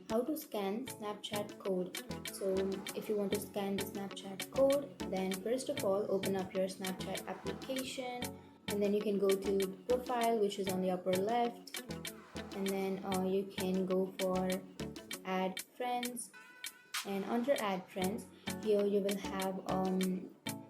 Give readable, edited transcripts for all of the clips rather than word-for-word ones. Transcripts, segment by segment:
how to scan Snapchat code. So if you want to scan the Snapchat code, then first of all open up your Snapchat application, and then you can go to profile, which is on the upper left, and then you can go for add friends, and under add friends, here you will have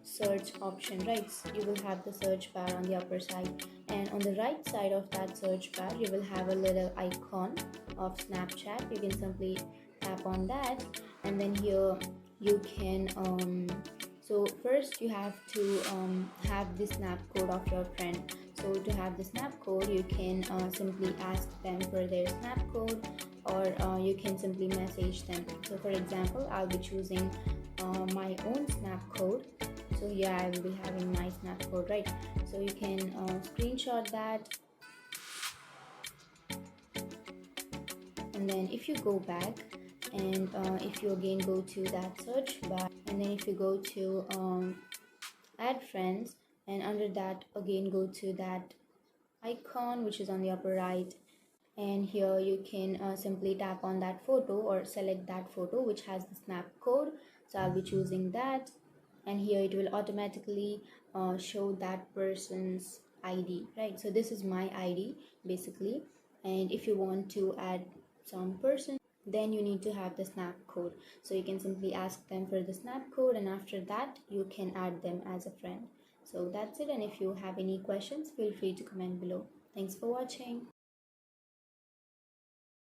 search option, right? You will have the search bar on the upper side, and on the right side of that search bar you will have a little icon of Snapchat. You can simply tap on that, and then here you can so first you have to have the snap code of your friend. So to have the snap code, you can simply ask them for their snap code, or you can simply message them. So for example, I'll be choosing my own snap code. So here I will be having my snap code, right? So you can screenshot that, and then if you go back, and if you again go to that search bar, and then if you go to add friends, and under that again go to that icon which is on the upper right, and here you can simply tap on that photo or select that photo which has the snap code. So I'll be choosing that, and here it will automatically show that person's ID, right? So this is my ID basically, and if you want to add some person, then you need to have the snap code. So you can simply ask them for the snap code, and after that you can add them as a friend. So that's it, and if you have any questions, feel free to comment below. Thanks for watching.